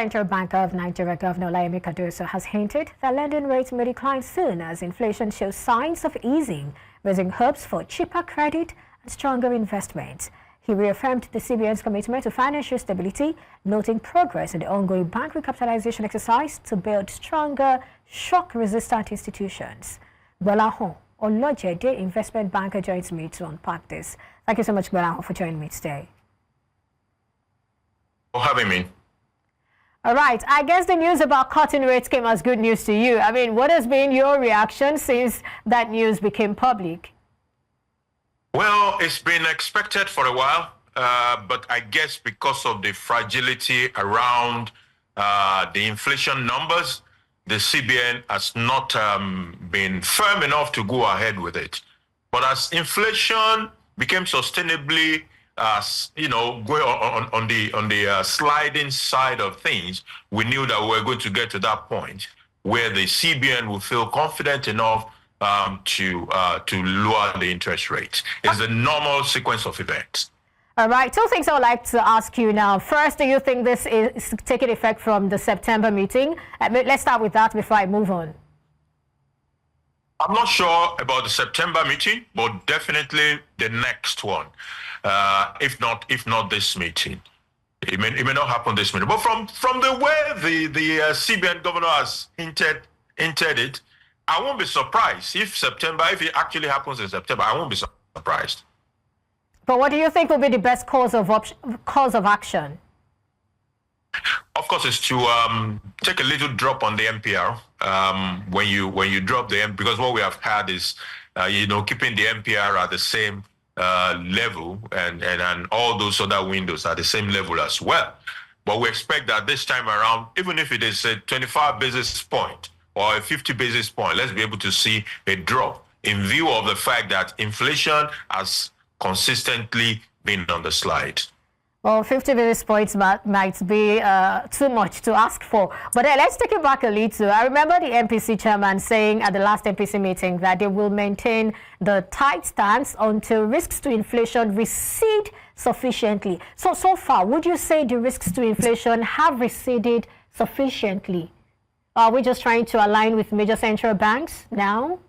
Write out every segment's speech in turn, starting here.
Central Bank of Nigeria Governor Olayemi Cardoso has hinted that lending rates may decline soon as inflation shows signs of easing, raising hopes for cheaper credit and stronger investments. He reaffirmed the CBN's commitment to financial stability, noting progress in the ongoing bank recapitalization exercise to build stronger, shock-resistant institutions. Gbolahan Olojede, investment banker, joins me to unpack this. Thank you so much, Gbolahan, for joining me today. For having me. All right. I guess the news about cutting rates came as good news to you. I mean, what has been your reaction since that news became public? Well, it's been expected for a while, but I guess because of the fragility around the inflation numbers, the CBN has not been firm enough to go ahead with it. But as inflation became sustainably going on the sliding side of things, we knew that we were going to get to that point where the CBN will feel confident enough to lower the interest rate. It's the normal sequence of events. All right. Two things I would like to ask you now. First, do you think this is taking effect from the September meeting? Let's start with that before I move on. I'm not sure about the September meeting, but definitely the next one. If not this meeting, it may not happen this meeting. But from the way the CBN governor has hinted it, I won't be surprised if it actually happens in September. I won't be surprised. But what do you think will be the best course of action? Of course, it's to take a little drop on the MPR when you drop the MPR, because what we have had is keeping the MPR at the same level and all those other windows at the same level as well. But we expect that this time around, even if it is a 25 basis point or a 50 basis point, let's be able to see a drop in view of the fact that inflation has consistently been on the slide. Well, 50 basis points might be too much to ask for. But let's take it back a little. I remember the MPC chairman saying at the last MPC meeting that they will maintain the tight stance until risks to inflation recede sufficiently. So far, would you say the risks to inflation have receded sufficiently? Are we just trying to align with major central banks now?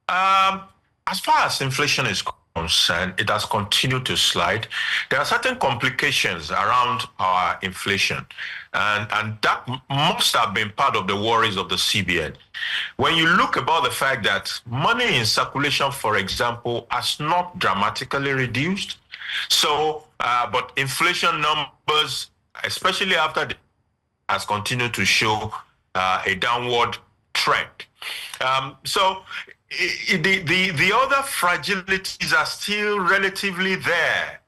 As far as inflation is concerned, it has continued to slide. There are certain complications around our inflation, and that must have been part of the worries of the CBN. When you look about the fact that money in circulation, for example, has not dramatically reduced, but inflation numbers, especially after has continued to show a downward trend. The other fragilities are still relatively there.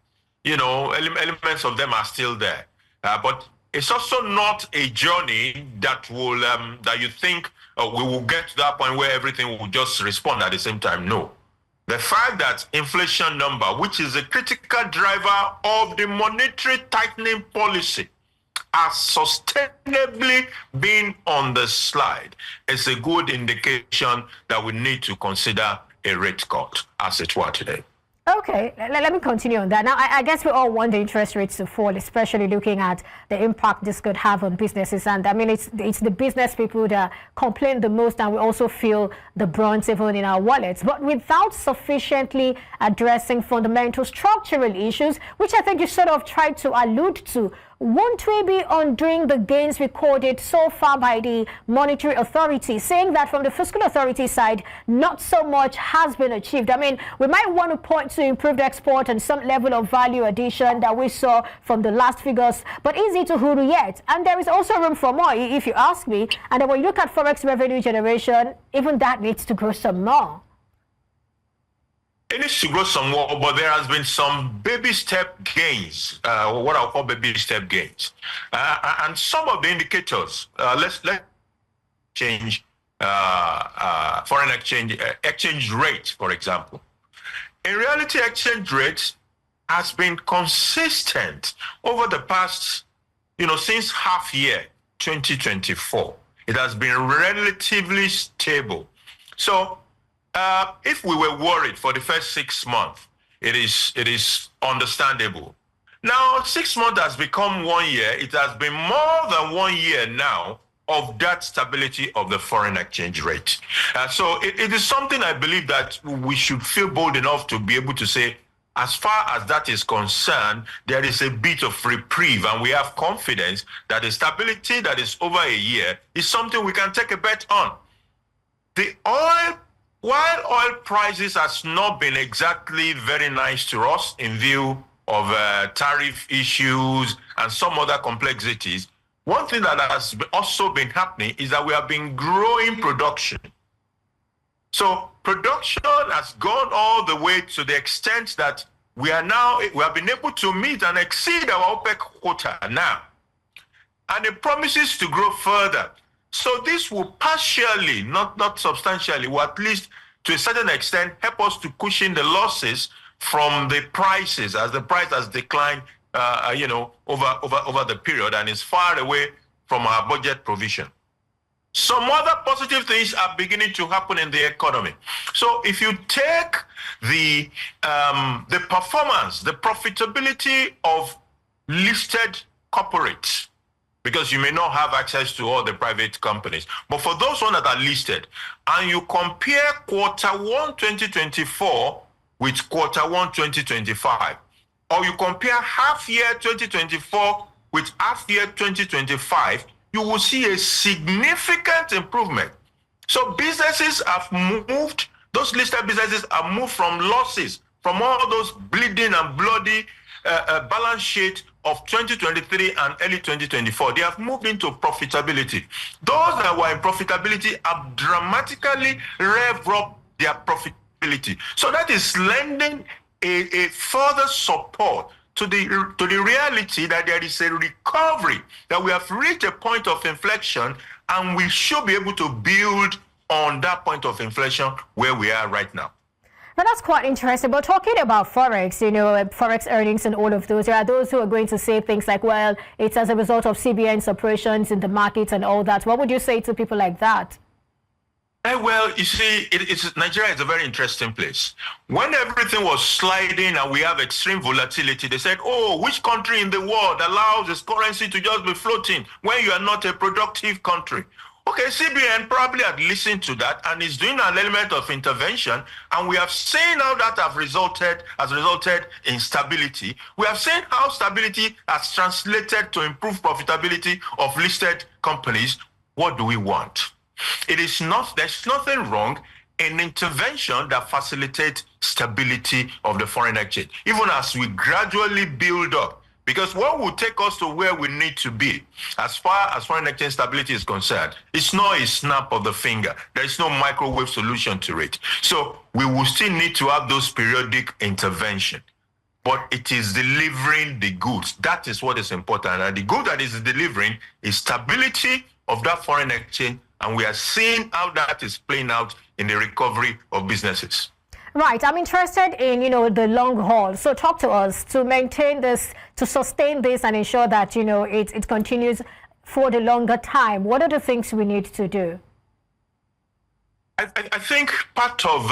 Elements of them are still there. But it's also not a journey that will that you think we will get to that point where everything will just respond at the same time. No. The fact that inflation number, which is a critical driver of the monetary tightening policy, has sustainably been on the slide, is a good indication that we need to consider a rate cut, as it were, today. Okay, let me continue on that. Now, I guess we all want the interest rates to fall, especially looking at the impact this could have on businesses. And I mean, it's the business people that complain the most, and we also feel the brunt even in our wallets. But without sufficiently addressing fundamental structural issues, which I think you sort of tried to allude to, won't we be undoing the gains recorded so far by the monetary authority, saying that from the fiscal authority side, not so much has been achieved? I mean, we might want to point to improved export and some level of value addition that we saw from the last figures, but is it huru yet? And there is also room for more, if you ask me. And then when you look at forex revenue generation, even that needs to grow some more. It needs to grow some more, but there has been some baby step gains, what I'll call baby step gains. And some of the indicators, let's change foreign exchange rate, for example. In reality, exchange rate has been consistent over the past, since half year 2024. It has been relatively stable. So if we were worried for the first 6 months, it is understandable. Now, 6 months has become 1 year. It has been more than 1 year now of that stability of the foreign exchange rate. So it is something I believe that we should feel bold enough to be able to say, as far as that is concerned, there is a bit of reprieve, and we have confidence that the stability that is over a year is something we can take a bet on. The oil, while oil prices has not been exactly very nice to us in view of tariff issues and some other complexities, one thing that has also been happening is that we have been growing production. So production has gone all the way to the extent that we have been able to meet and exceed our OPEC quota now. And it promises to grow further. So this will partially, not substantially, or at least to a certain extent, help us to cushion the losses from the prices as the price has declined, over the period and is far away from our budget provision. Some other positive things are beginning to happen in the economy. So if you take the performance, the profitability of listed corporates, because you may not have access to all the private companies, but for those ones that are listed, and you compare Q1 2024 with Q1 2025, or you compare half year 2024 with half year 2025, you will see a significant improvement. So businesses have moved, those listed businesses have moved from losses, from all those bleeding and bloody balance sheet of 2023 and early 2024. They have moved into profitability. Those that were in profitability have dramatically revved up their profitability. So that is lending a further support to the reality that there is a recovery, that we have reached a point of inflection, and we should be able to build on that point of inflection where we are right now. Now, that's quite interesting. But talking about Forex, Forex earnings and all of those, there are those who are going to say things like, well, it's as a result of CBN's operations in the markets and all that. What would you say to people like that? Well, you see, Nigeria is a very interesting place. When everything was sliding and we have extreme volatility, they said, oh, which country in the world allows its currency to just be floating when you are not a productive country? Okay, CBN probably had listened to that and is doing an element of intervention, and we have seen how that has resulted in stability. We have seen how stability has translated to improved profitability of listed companies. What do we want? There's nothing wrong in intervention that facilitates stability of the foreign exchange, even as we gradually build up. Because what will take us to where we need to be, as far as foreign exchange stability is concerned, it's not a snap of the finger. There is no microwave solution to it. So we will still need to have those periodic intervention. But it is delivering the goods. That is what is important. And the good that is delivering is stability of that foreign exchange. And we are seeing how that is playing out in the recovery of businesses. Right. I'm interested in, the long haul. So talk to us to maintain this, to sustain this and ensure that, it continues for the longer time. What are the things we need to do? I think part of,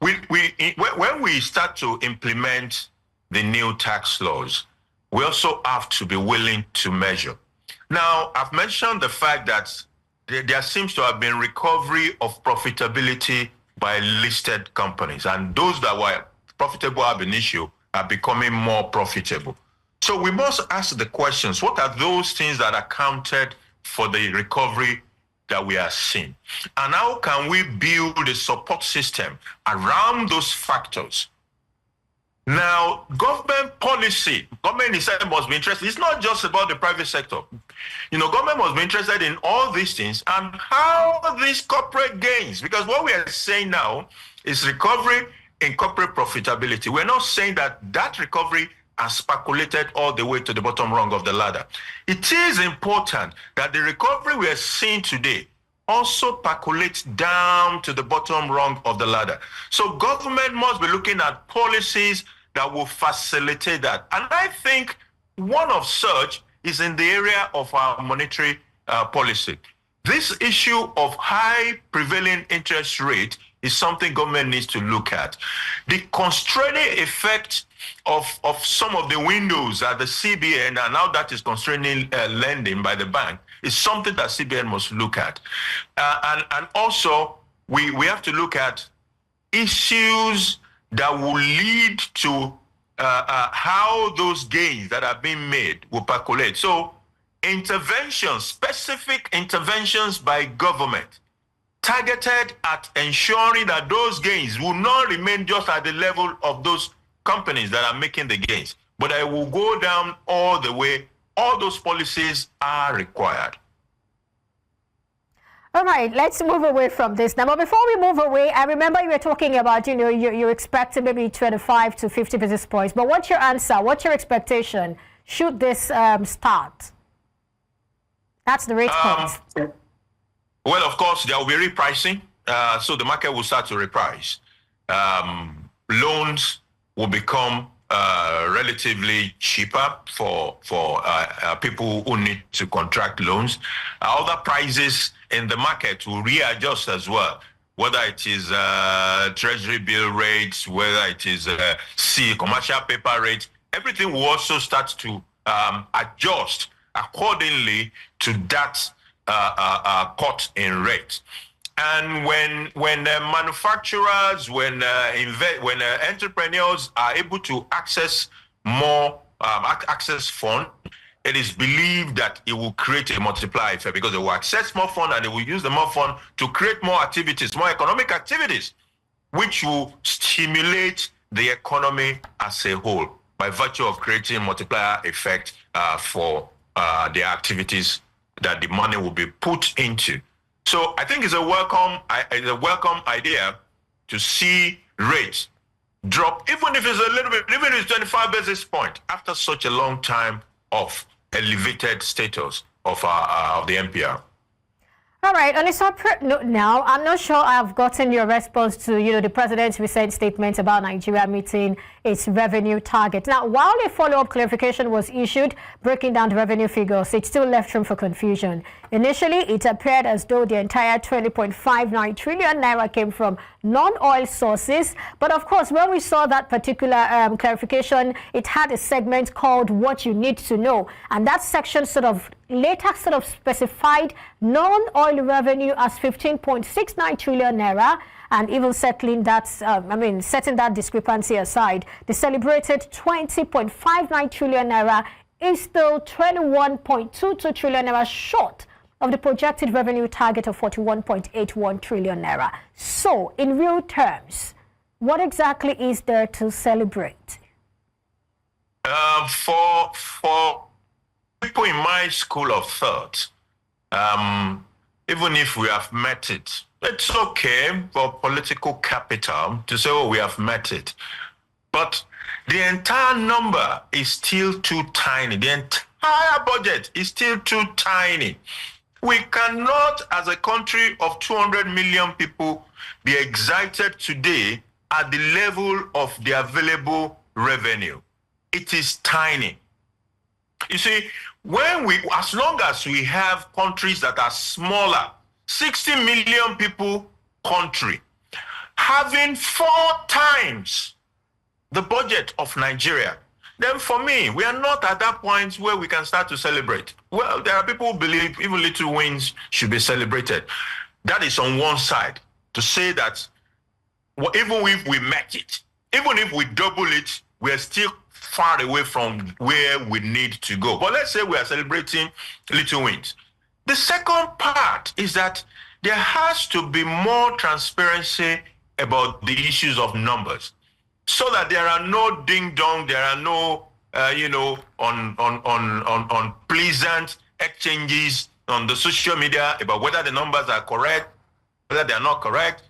when we start to implement the new tax laws, we also have to be willing to measure. Now, I've mentioned the fact that there seems to have been recovery of profitability by listed companies, and those that were profitable ab initio are becoming more profitable. So we must ask the questions: what are those things that accounted for the recovery that we are seeing, and how can we build a support system around those factors? Now, government policy, government itself must be interested. It's not just about the private sector. Government must be interested in all these things and how these corporate gains, because what we are saying now is recovery in corporate profitability. We're not saying that recovery has speculated all the way to the bottom rung of the ladder. It is important that the recovery we are seeing today also percolates down to the bottom rung of the ladder. So government must be looking at policies that will facilitate that. And I think one of such is in the area of our monetary policy. This issue of high prevailing interest rate is something government needs to look at. The constraining effect of some of the windows at the CBN and how that is constraining lending by the bank is something that CBN must look at. And also, we have to look at issues that will lead to how those gains that are being made will percolate. So interventions, specific interventions by government targeted at ensuring that those gains will not remain just at the level of those companies that are making the gains, but it will go down all the way. All those policies are required. All right, let's move away from this now. But before we move away, I remember you were talking about, you're expecting maybe 25 to 50 basis points. But what's your answer? What's your expectation? Should this start? That's the rate cut. Well, of course, there will be repricing. So the market will start to reprice. Loans will become relatively cheaper for people who need to contract loans. Other prices in the market will readjust as well, whether it is treasury bill rates, whether it is commercial paper rates. Everything will also start to adjust accordingly to that cut in rates. And when manufacturers, when entrepreneurs are able to access more access fund, it is believed that it will create a multiplier effect because they will access more fund and they will use the more fund to create more activities, more economic activities, which will stimulate the economy as a whole by virtue of creating multiplier effect for the activities that the money will be put into. So I think it's a welcome idea to see rates drop, even if it's a little bit, even if it's 25 basis points after such a long time of elevated status of the MPR. All right, on a separate note now, I'm not sure I've gotten your response to, the president's recent statement about Nigeria meeting its revenue target. Now, while a follow-up clarification was issued breaking down the revenue figures, it still left room for confusion. Initially, it appeared as though the entire 20.59 trillion naira came from non-oil sources. But of course, when we saw that particular clarification, it had a segment called What You Need to Know. And that section later specified non-oil revenue as 15.69 trillion naira. And even setting that discrepancy aside, the celebrated 20.59 trillion naira is still 21.22 trillion naira short of the projected revenue target of 41.81 trillion naira. So, in real terms, what exactly is there to celebrate? For people in my school of thought, even if we have met it, it's okay for political capital to say, oh, we have met it. But the entire number is still too tiny. The entire budget is still too tiny. We cannot, as a country of 200 million people, be excited today at the level of the available revenue. It is tiny. You see, as long as we have countries that are smaller, 60 million people country, having 4 times the budget of Nigeria, then for me, we are not at that point where we can start to celebrate. Well, there are people who believe even little wins should be celebrated. That is on one side, to say that even if we met it, even if we double it, we are still far away from where we need to go. But let's say we are celebrating little wins. The second part is that there has to be more transparency about the issues of numbers, so that there are no ding-dong, there are no, unpleasant exchanges on the social media about whether the numbers are correct, whether they are not correct.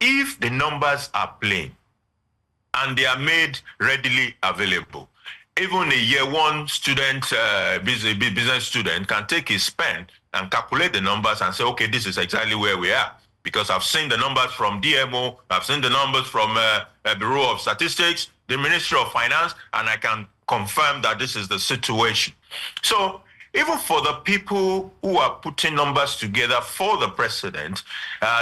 If the numbers are plain and they are made readily available, even a year one student, business student, can take his pen and calculate the numbers and say, okay, this is exactly where we are. Because I've seen the numbers from DMO, I've seen the numbers from Bureau of Statistics, the Ministry of Finance, and I can confirm that this is the situation. So even for the people who are putting numbers together for the president,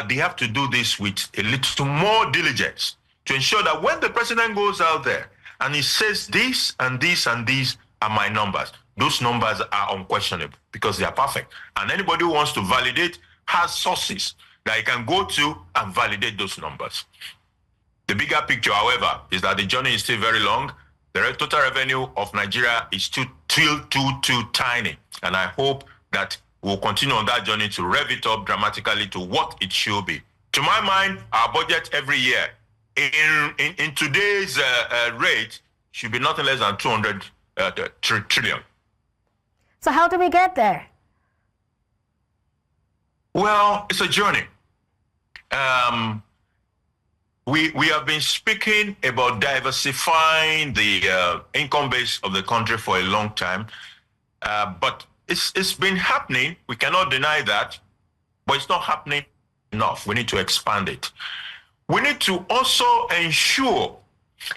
they have to do this with a little more diligence to ensure that when the president goes out there and he says this and this and these are my numbers, those numbers are unquestionable because they are perfect. And anybody who wants to validate has sources that he can go to and validate those numbers. The bigger picture, however, is that the journey is still very long. The total revenue of Nigeria is still too tiny. And I hope that we'll continue on that journey to rev it up dramatically to what it should be. To my mind, our budget every year in today's rate should be nothing less than 200 trillion. So how do we get there? Well, it's a journey. We have been speaking about diversifying the income base of the country for a long time, but it's been happening. We cannot deny that, but it's not happening enough. We need to expand it. We need to also ensure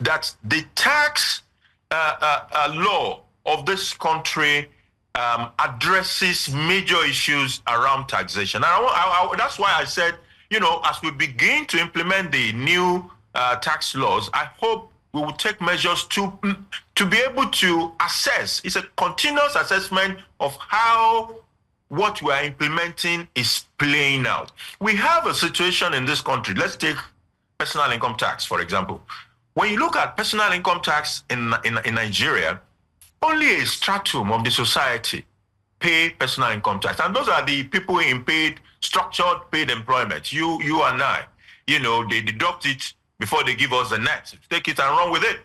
that the tax law of this country addresses major issues around taxation. And that's why I said, you know, as we begin to implement the new tax laws, I hope we will take measures to be able to assess. It's a continuous assessment of how what we are implementing is playing out. We have a situation in this country. Let's take personal income tax, for example. When you look at personal income tax in Nigeria, only a stratum of the society pay personal income tax. And those are the people in structured paid employment. You and I, you know, they deduct it before they give us the net. Take it and run with it.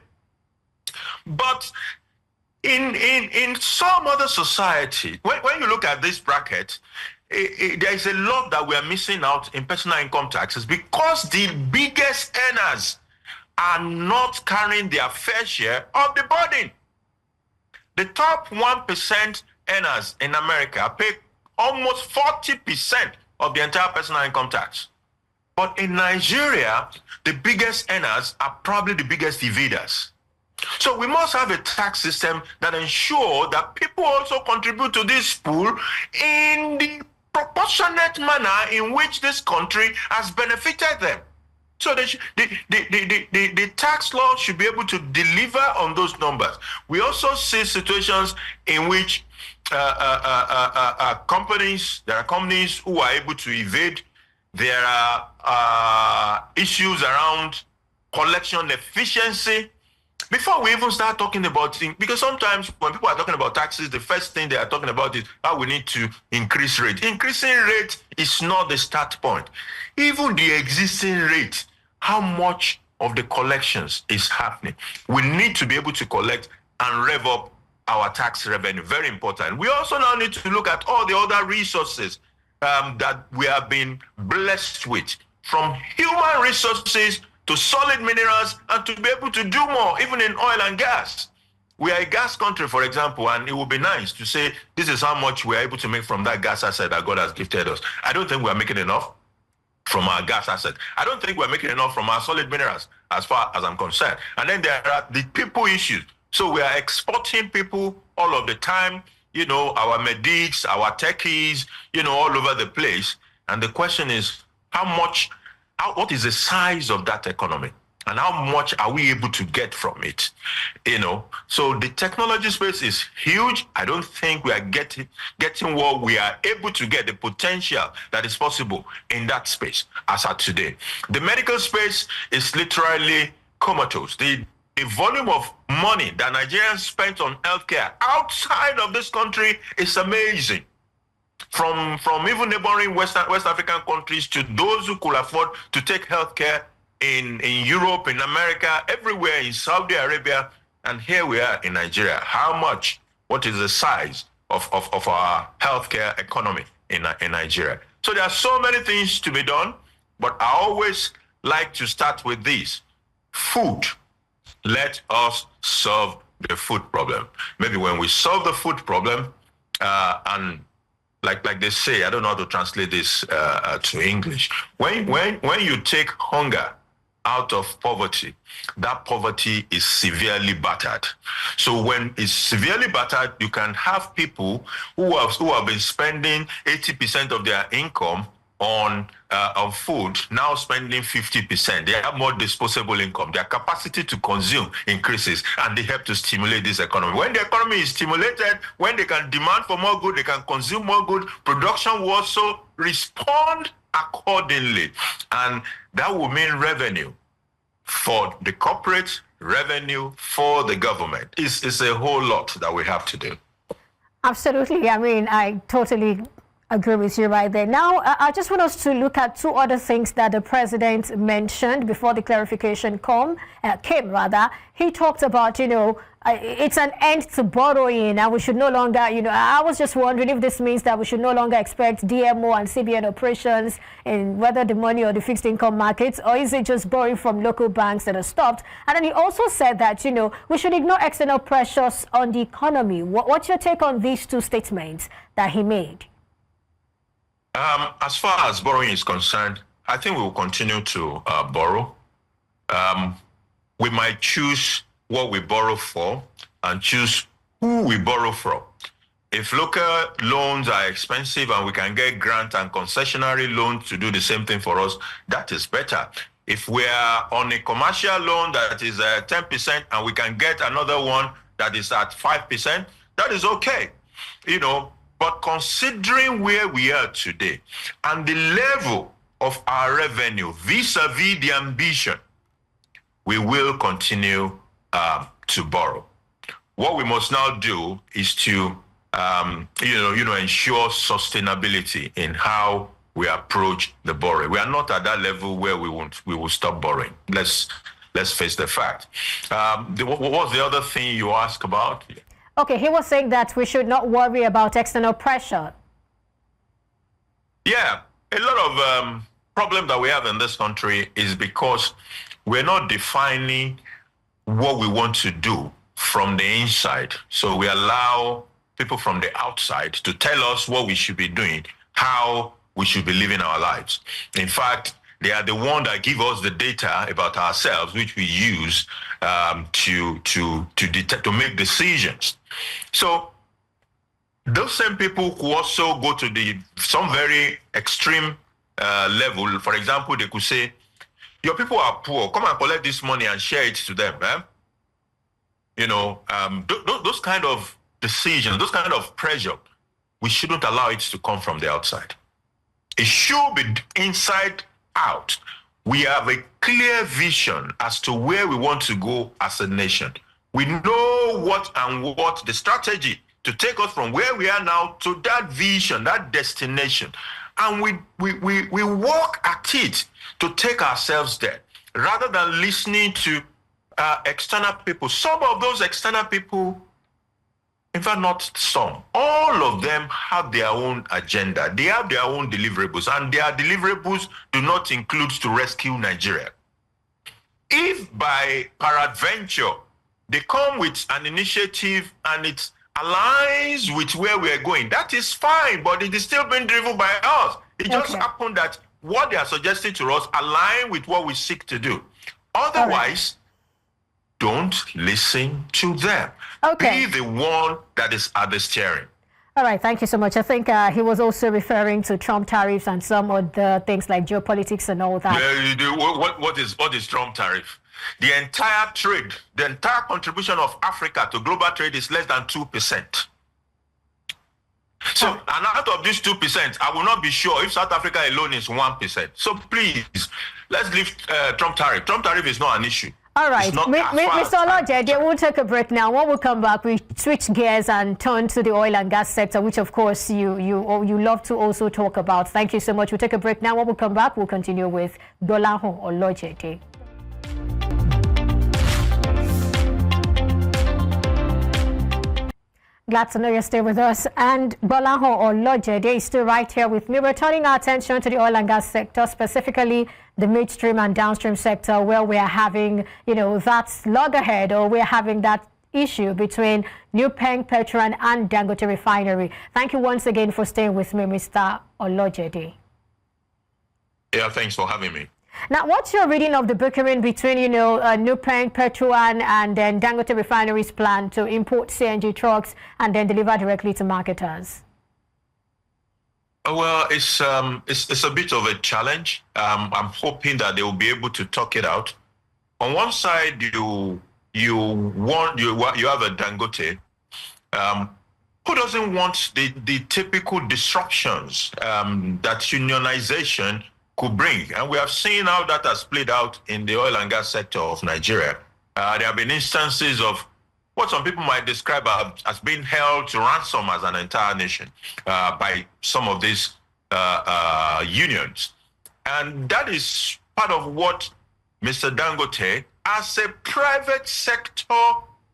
But in some other society, when you look at this bracket, there is a lot that we are missing out in personal income taxes because the biggest earners are not carrying their fair share of the burden. The top 1% earners in America pay almost 40% of the entire personal income tax. But in Nigeria, the biggest earners are probably the biggest evaders. So we must have a tax system that ensures that people also contribute to this pool in the proportionate manner in which this country has benefited them. So the tax law should be able to deliver on those numbers. We also see situations in which there are companies who are able to evade. There are issues around collection efficiency. Before we even start talking about things, because sometimes when people are talking about taxes, the first thing they are talking about is how we need to increase rate. Increasing rate is not the start point. Even the existing rate, how much of the collections is happening. We need to be able to collect and rev up our tax revenue. Very important. We also now need to look at all the other resources that we have been blessed with, from human resources to solid minerals, and to be able to do more, even in oil and gas. We are a gas country, for example, and it would be nice to say, this is how much we are able to make from that gas asset that God has gifted us. I don't think we are making enough from our gas asset. I don't think we're making enough from our solid minerals, as far as I'm concerned. And then there are the people issues. So we are exporting people all of the time, you know, our medics, our techies, you know, all over the place. And the question is, what is the size of that economy? And how much are we able to get from it? You know, so the technology space is huge. I don't think we are getting what we are able to get, the potential that is possible in that space as at today. The medical space is literally comatose. The volume of money that Nigerians spent on healthcare outside of this country is amazing. From even neighboring West African countries to those who could afford to take healthcare in Europe, in America, everywhere, in Saudi Arabia, and here we are in Nigeria. What is the size of our healthcare economy in Nigeria? So there are so many things to be done, but I always like to start with this. Food. Let us solve the food problem. Maybe when we solve the food problem, and like they say, I don't know how to translate this to English. When you take hunger out of poverty, that poverty is severely battered. So when it's severely battered, you can have people who have been spending 80% of their income on food, now spending 50%. They have more disposable income. Their capacity to consume increases, and they help to stimulate this economy. When the economy is stimulated, when they can demand for more good, they can consume more good, production will also respond accordingly. And that will mean revenue for the corporate, revenue for the government. It's a whole lot that we have to do. Absolutely. I mean, I totally agree with you right there. Now, I just want us to look at two other things that the president mentioned before the clarification came. He talked about, it's an end to borrowing, and we should no longer, I was just wondering if this means that we should no longer expect DMO and CBN operations in whether the money or the fixed income markets, or is it just borrowing from local banks that are stopped? And then he also said that, we should ignore external pressures on the economy. What's your take on these two statements that he made? As far as borrowing is concerned, I think we will continue to borrow. We might choose what we borrow for and choose who we borrow from. If local loans are expensive and we can get grant and concessionary loans to do the same thing for us, that is better. If we are on a commercial loan that is 10% and we can get another one that is at 5%, that is okay. But considering where we are today and the level of our revenue vis-a-vis the ambition, we will continue to borrow. What we must now do is to, ensure sustainability in how we approach the borrowing. We are not at that level where we will stop borrowing. Let's face the fact. What was the other thing you asked about? Okay, he was saying that we should not worry about external pressure. Yeah, a lot of problem that we have in this country is because we're not defining what we want to do from the inside. So we allow people from the outside to tell us what we should be doing, how we should be living our lives. In fact, they are the one that give us the data about ourselves, which we use to make decisions. So those same people who also go to some very extreme level, for example, they could say, your people are poor, come and collect this money and share it to them. Those kind of decisions, those kind of pressure, we shouldn't allow it to come from the outside. It should be inside out. We have a clear vision as to where we want to go as a nation. We know what the strategy to take us from where we are now to that vision, that destination. And we work at it to take ourselves there rather than listening to external people. Some of those external people, in fact, not some, all of them have their own agenda. They have their own deliverables, and their deliverables do not include to rescue Nigeria. If by peradventure they come with an initiative and it aligns with where we are going, that is fine, but it is still being driven by us. It just happened that what they are suggesting to us align with what we seek to do. Otherwise, don't listen to them. Be the one that is at the steering. All right, thank you so much. I think he was also referring to Trump tariffs and some other things like geopolitics and all that. What is Trump tariff? The entire trade, the entire contribution of Africa to global trade is less than 2%. So, and out of this 2%, I will not be sure if South Africa alone is 1%. So please, let's leave Trump tariff. Trump tariff is not an issue. All right, Mr. Olojede, we'll take a break now. When we come back, we switch gears and turn to the oil and gas sector, which of course you love to also talk about. Thank you so much. We'll take a break now. When we come back, we'll continue with Gbolahan Olojede. Glad to know you're still with us. And Gbolahan Olojede is still right here with me. We're turning our attention to the oil and gas sector, specifically the midstream and downstream sector, where we are having, that loggerhead, or we're having that issue between New Peng Petron and Dangote Refinery. Thank you once again for staying with me, Mr. Olojede. Yeah, thanks for having me. Now, what's your reading of the bickering between, Nupeng, Petroan, and then Dangote Refinery's plan to import CNG trucks and then deliver directly to marketers? Well, it's a bit of a challenge. I'm hoping that they will be able to talk it out. On one side, you have a Dangote who doesn't want the typical disruptions that unionization could bring. And we have seen how that has played out in the oil and gas sector of Nigeria. There have been instances of what some people might describe as being held to ransom as an entire nation by some of these unions. And that is part of what Mr. Dangote, as a private sector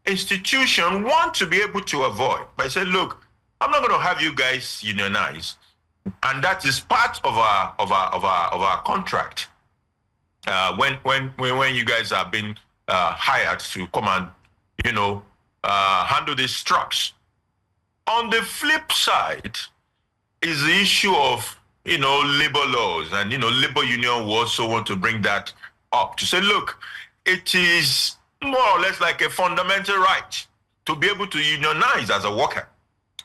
institution, want to be able to avoid. By saying, look, I'm not going to have you guys unionize. And that is part of our contract. When you guys have been hired to come and, handle these trucks. On the flip side is the issue of, labor laws, and, labor union will also want to bring that up to say, look, it is more or less like a fundamental right to be able to unionize as a worker.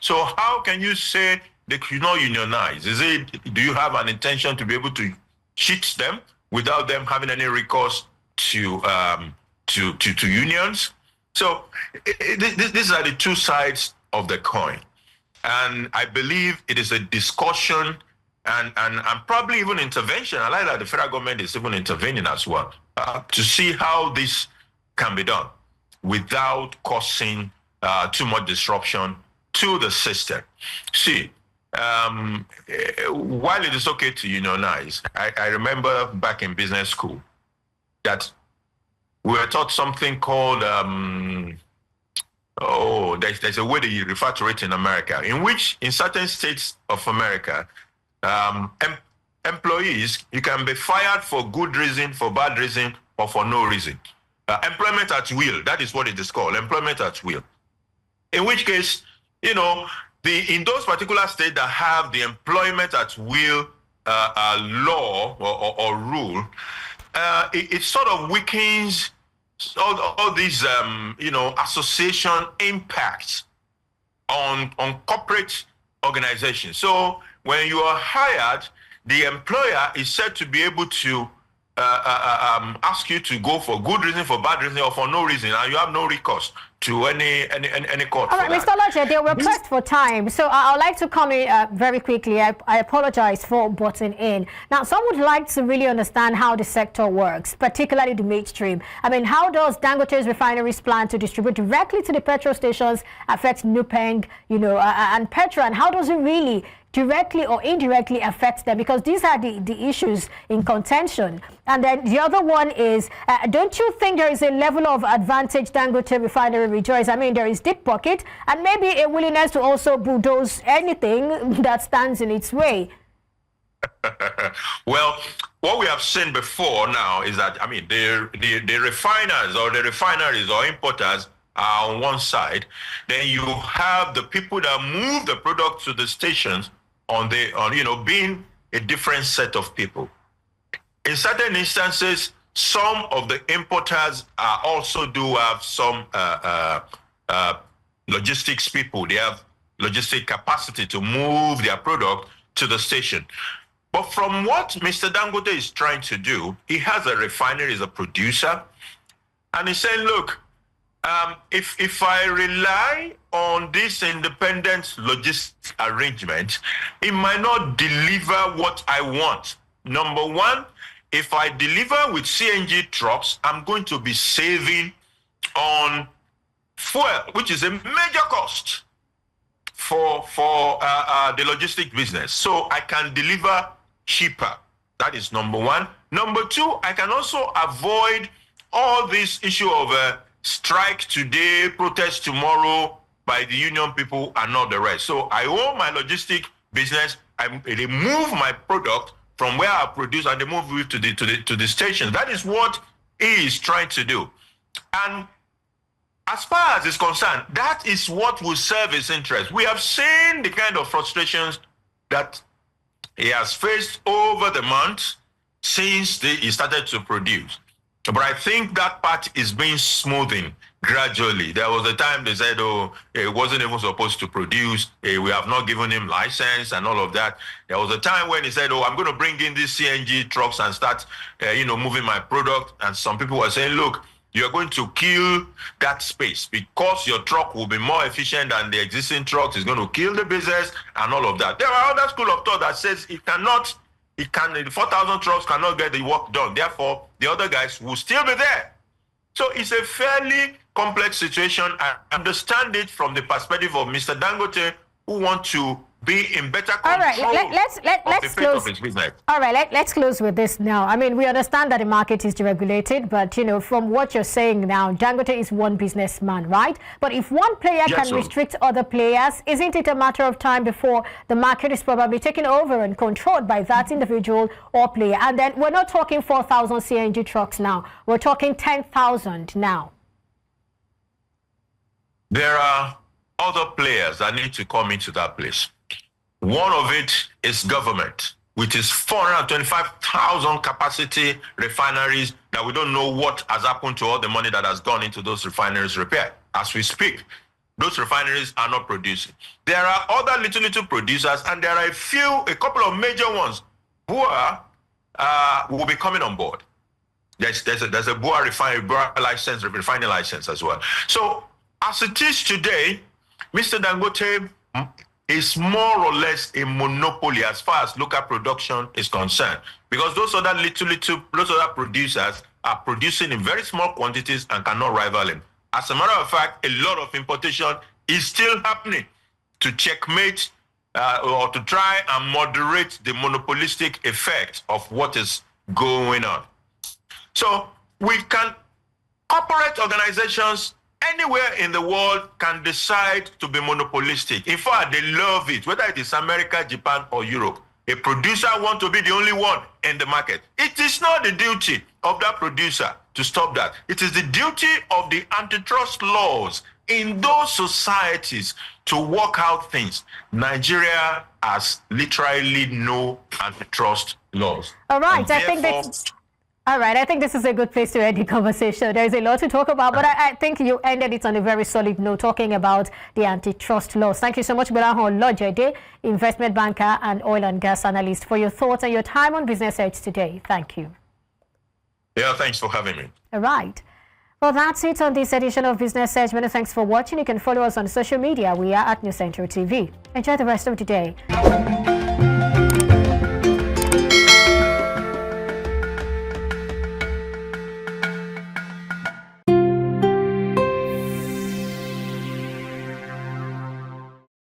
So how can you say they could not unionize? Do you have an intention to be able to cheat them without them having any recourse to unions? So these are the two sides of the coin. And I believe it is a discussion and probably even intervention. I like that the federal government is even intervening as well to see how this can be done without causing too much disruption to the system. See, while it is okay to unionize, I remember back in business school that we were taught something called, there's a way they refer to it in America, in which in certain states of America, employees, you can be fired for good reason, for bad reason, or for no reason. Employment at will, that is what it is called, employment at will. In which case, in those particular states that have the employment at will law or rule, it sort of weakens all these, association impacts on corporate organizations. So when you are hired, the employer is said to be able to ask you to go for good reason, for bad reason, or for no reason, and you have no recourse to any court. All right, Mr. Olojede, we're pressed for time, so I'd like to come in very quickly. I apologize for butting in. Now, some would like to really understand how the sector works, particularly the midstream. I mean, how does Dangote's refineries plan to distribute directly to the petrol stations affect Nupeng, and Petro, and how does it really directly or indirectly affect them? Because these are the issues in contention. And then the other one is, don't you think there is a level of advantage Dangote refinery rejoice? I mean, there is deep pocket and maybe a willingness to also bulldoze anything that stands in its way. Well, what we have seen before now is that, I mean, the refiners or the refineries or importers are on one side. Then you have the people that move the product to the stations being a different set of people. In certain instances, some of the importers also do have some logistics people. They have logistic capacity to move their product to the station. But from what Mr. Dangote is trying to do, he has a refinery, he's a producer, and he's saying, look, if I rely on this independent logistics arrangement, it might not deliver what I want. Number one, if I deliver with CNG trucks, I'm going to be saving on fuel, which is a major cost for the logistic business. So I can deliver cheaper. That is number one. Number two, I can also avoid all this issue of strike today, protest tomorrow by the union people and not the rest. So I own my logistic business. They move my product from where I produce and they move it to the station. That is what he is trying to do. And as far as it's concerned, that is what will serve his interest. We have seen the kind of frustrations that he has faced over the months since he started to produce. But I think that part is being smoothing gradually. There was a time they said, oh, he wasn't even supposed to produce. We have not given him license and all of that. There was a time when he said, oh, I'm going to bring in these CNG trucks and start, moving my product. And some people were saying, look, you're going to kill that space because your truck will be more efficient than the existing trucks. It's going to kill the business and all of that. There are other school of thought that says the 4,000 trucks cannot get the work done. Therefore, the other guys will still be there. So it's a fairly complex situation. I understand it from the perspective of Mr. Dangote, who want to be in better control. All right, let's close. Of his business. All right, let's close with this now. I mean, we understand that the market is deregulated, but from what you're saying now, Dangote is one businessman, right? But if one player can restrict other players, isn't it a matter of time before the market is probably taken over and controlled by that individual or player? And then we're not talking 4,000 CNG trucks now. We're talking 10,000 now. There are other players that need to come into that place. One of it is government, which is 425,000 capacity refineries that we don't know what has happened to all the money that has gone into those refineries repair. As we speak, those refineries are not producing. There are other little producers, and there are a couple of major ones who will be coming on board. There's a BUA refining license as well. So as it is today, Mr. Dangote is more or less a monopoly as far as local production is concerned, because those other producers are producing in very small quantities and cannot rival him. As a matter of fact, a lot of importation is still happening to checkmate or to try and moderate the monopolistic effect of what is going on. So corporate organizations anywhere in the world can decide to be monopolistic. In fact, they love it, whether it is America, Japan, or Europe. A producer wants to be the only one in the market. It is not the duty of that producer to stop that. It is the duty of the antitrust laws in those societies to work out things. Nigeria has literally no antitrust laws. All right, I think this is a good place to end the conversation. There is a lot to talk about, but I think you ended it on a very solid note, talking about the antitrust laws. Thank you so much, Gbolahan Olojede, investment banker and oil and gas analyst, for your thoughts and your time on Business Edge today. Thank you. Yeah, thanks for having me. All right. Well, that's it on this edition of Business Edge. Many thanks for watching. You can follow us on social media. We are at New Central TV. Enjoy the rest of the day.